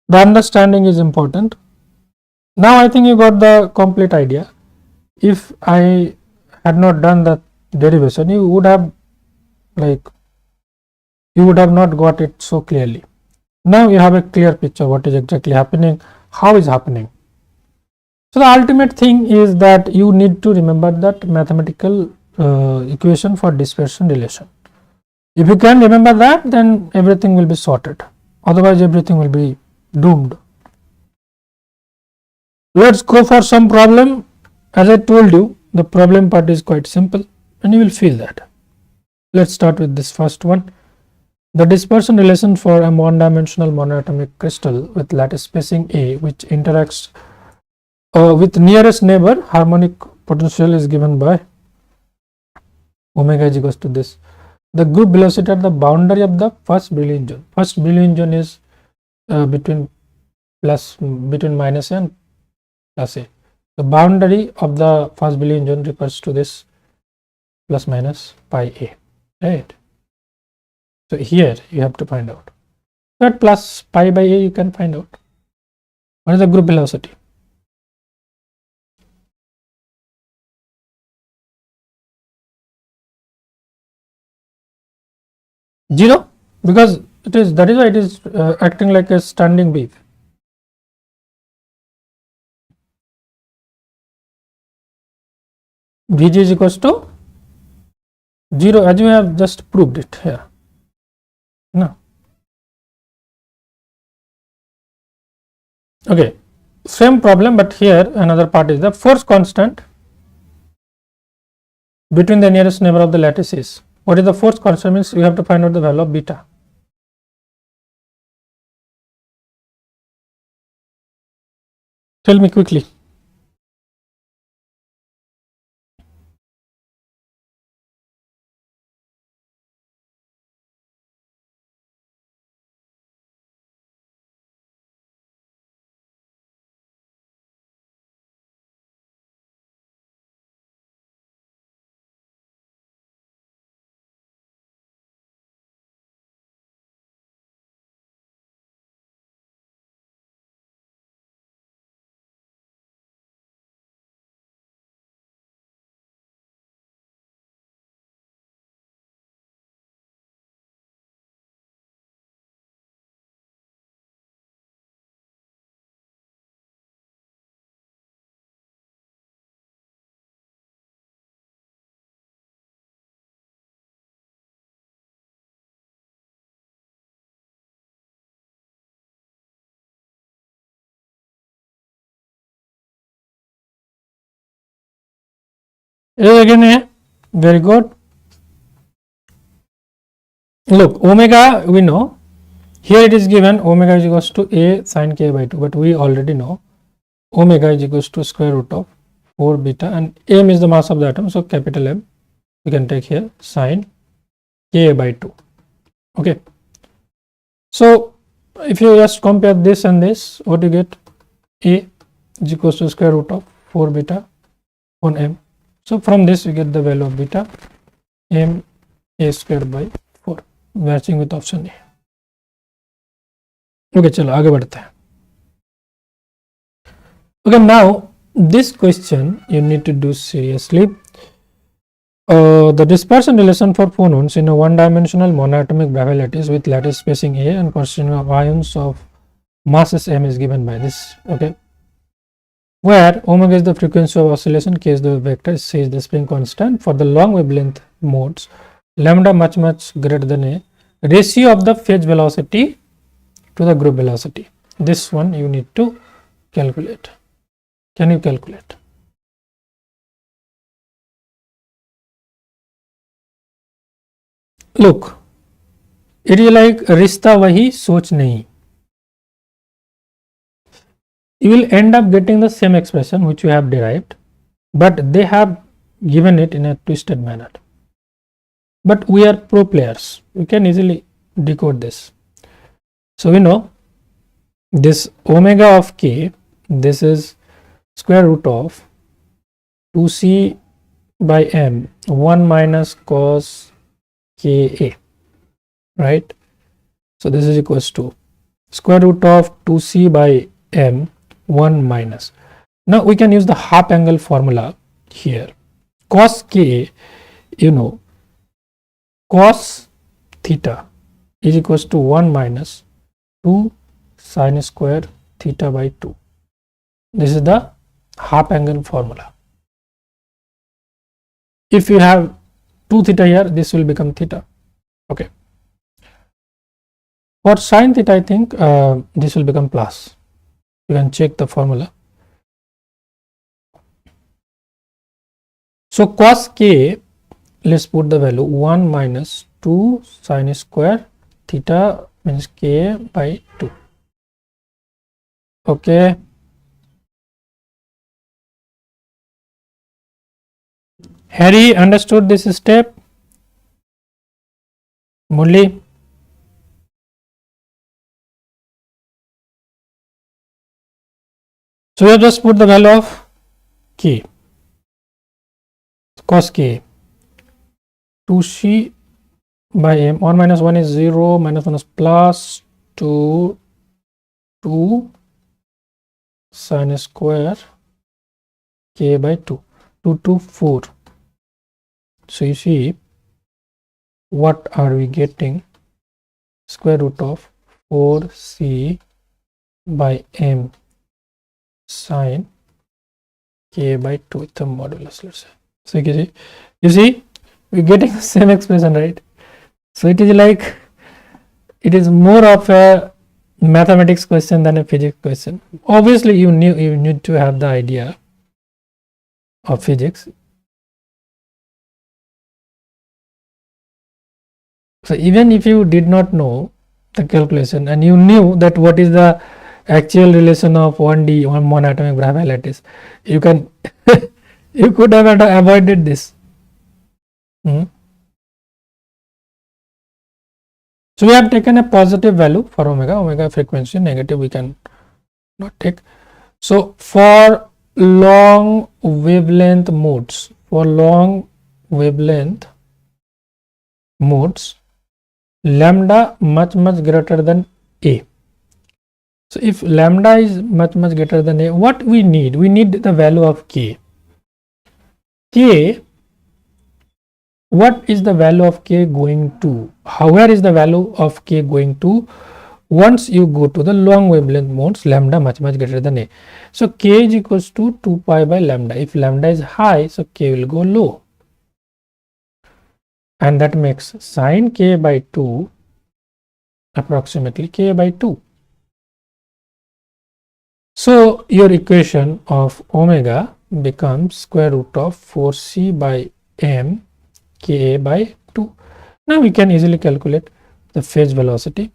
The understanding is important. Now I think you got the complete idea. If I had not done the derivation, you would have not got it so clearly. Now you have a clear picture what is exactly happening, how is happening. So the ultimate thing is that you need to remember that mathematical equation for dispersion relation. If you can remember that, then everything will be sorted. Otherwise, everything will be doomed. Let's go for some problem. As I told you, the problem part is quite simple and you will feel that. Let's start with this first one. The dispersion relation for a one-dimensional monoatomic crystal with lattice spacing A, which interacts with nearest neighbor, harmonic potential is given by omega is equals to this. The group velocity at the boundary of the first Brillouin zone. First Brillouin zone is between minus a and plus a. The boundary of the first Brillouin zone refers to this plus minus pi a, right? So here you have to find out. That plus pi by a you can find out. What is the group velocity? Zero, because that is why it is acting like a standing wave. Vg is equals to 0, as we have just proved it here. No. Okay, same problem, but here another part is the force constant between the nearest neighbor of the lattice is. What is the force constant? Means you have to find out the value of beta. Tell me quickly. A again A, very good. Look, omega we know, here it is given omega is equals to a sin k by 2, but we already know omega is equals to square root of 4 beta, and m is the mass of the atom, so capital M we can take here, sine Ka by 2. Okay, so if you just compare this and this, what you get? A is equals to square root of 4 beta on m. So from this you get the value of beta m a square by 4, matching with option A. Okay, चलो आगे बढ़ते हैं. Okay, now this question you need to do seriously. The dispersion relation for phonons in a one-dimensional monoatomic Bravais lattice with lattice spacing A and consisting of ions of masses m is given by this. Okay, where omega is the frequency of oscillation, k is the vector, c is the spring constant. For the long wavelength modes, lambda much greater than a, ratio of the phase velocity to the group velocity. This one you need to calculate. Can you calculate? Look, it is like रिश्ता वही सोच नहीं. You will end up getting the same expression which you have derived, but they have given it in a twisted manner. But we are pro players, we can easily decode this. So we know this omega of k, this is square root of 2c by m 1 minus cos ka, right? So this is equals to square root of 2c by m 1 minus. Now we can use the half angle formula here. Cos ka, you know, cos theta is equals to 1 minus 2 sin square theta by 2. This is the half angle formula. If you have 2 theta here, this will become theta. Okay. For sin theta, I think this will become plus. You can check the formula. So cos k, let's put the value 1 minus 2 sin square theta means k by 2. Okay. Harry understood this step? Murli? So we have just put the value of k, cos k, 2c by m, 1 minus 1 is 0, minus 1 is plus 2 sin square k by 2, 2 to 4. So you see, what are we getting? Square root of 4c by m sin k by 2 with the modulus, let's say. So you see, we're getting the same expression, right? So it is like, it is more of a mathematics question than a physics question. Obviously you need to have the idea of physics. So even if you did not know the calculation and you knew that what is the actual relation of 1D, one monatomic Bravais lattice, you can you could have avoided this. So we have taken a positive value for omega frequency, negative we can not take. So for long wavelength modes, lambda much greater than a. So if lambda is much greater than a, what we need? We need the value of k. What is the value of k going to? Where is the value of k going to? Once you go to the long wavelength modes, lambda much greater than a. So k is equals to 2 pi by lambda. If lambda is high, so k will go low. And that makes sin k by 2 approximately k by 2. So your equation of omega becomes square root of 4c by m Ka by 2. Now we can easily calculate the phase velocity.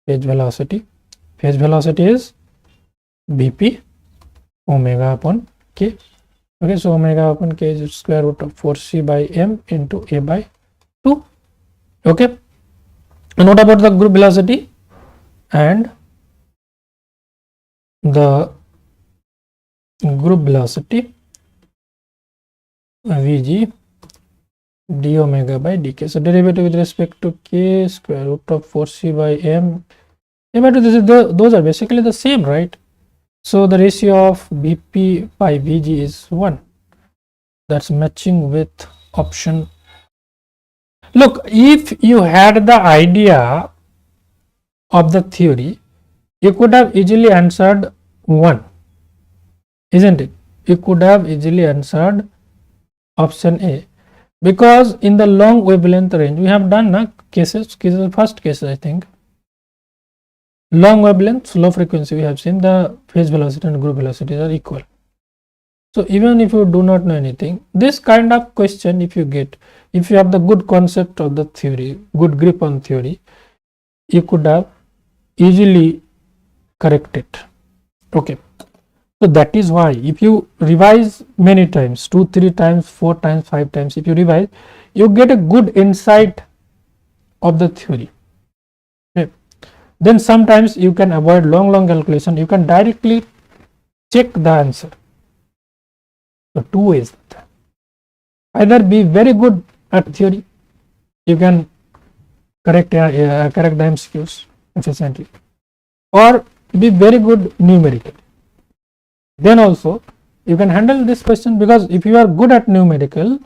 Phase velocity is Vp omega upon k. Okay, so omega upon k is square root of 4c by m into a by 2. Okay, and what about the group velocity? And the group velocity Vg d omega by dk. So derivative with respect to k, square root of 4c by m a by 2. Those are basically the same, right? So the ratio of Vp by Vg is 1. That's matching with option. Look, if you had the idea of the theory, you could have easily answered 1, isn't it? You could have easily answered option A, because in the long wavelength range we have done cases, first case I think, long wavelength, low frequency, we have seen the phase velocity and group velocities are equal. So even if you do not know anything, this kind of question if you get, if you have the good concept of the theory, good grip on theory, you could have easily correct it. Okay, so that is why if you revise many times, 2, 3 times, 4 times, 5 times, if you revise, you get a good insight of the theory. Okay, then sometimes you can avoid long calculation, you can directly check the answer. So two ways, either be very good at theory, you can correct the MCQs efficiently, or be very good numerically. Then also you can handle this question, because if you are good at numerical,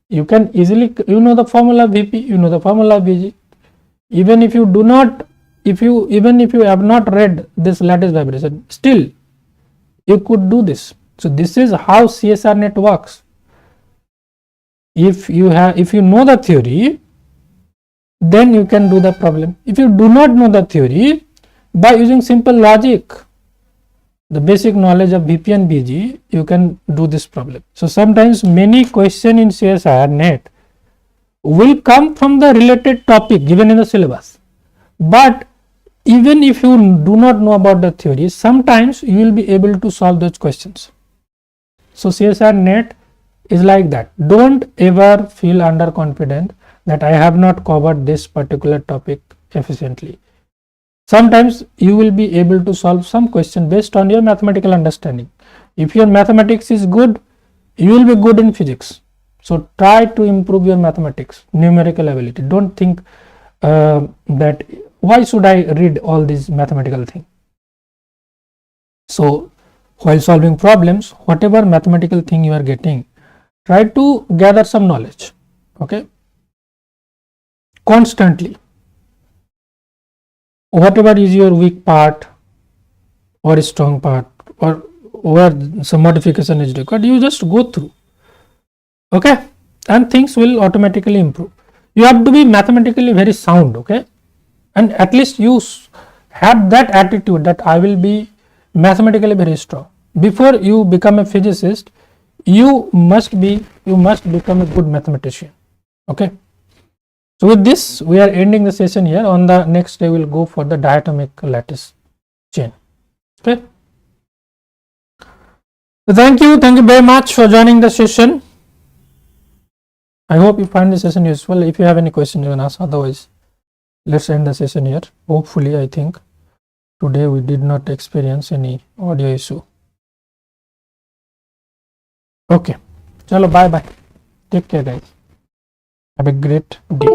you can easily, you know the formula Vp, you know the formula Vg. Even if you do not, even if you have not read this lattice vibration, still you could do this. So this is how CSIR-NET works. If you know the theory, then you can do the problem. If you do not know the theory, by using simple logic, the basic knowledge of Vp and Vg, you can do this problem. So sometimes many questions in CSIR-NET will come from the related topic given in the syllabus, but even if you do not know about the theory, sometimes you will be able to solve those questions. So CSIR-NET is like that. Don't ever feel underconfident that I have not covered this particular topic efficiently. Sometimes you will be able to solve some question based on your mathematical understanding. If your mathematics is good, you will be good in physics. So try to improve your mathematics, numerical ability. Don't think that why should I read all these mathematical things. So while solving problems, whatever mathematical thing you are getting, try to gather some knowledge, okay, constantly. Whatever is your weak part or strong part, or where some modification is required, you just go through, okay, and things will automatically improve. You have to be mathematically very sound, okay, and at least you have that attitude that I will be mathematically very strong. Before you become a physicist, you must become a good mathematician, okay. So with this, we are ending the session here. On the next day, we will go for the diatomic lattice chain, okay. So thank you very much for joining the session. I hope you find the session useful. If you have any question, you can ask. Otherwise, let's end the session here. Hopefully, I think today we did not experience any audio issue. Okay, chalo, bye bye. Take care, guys. Have a great day.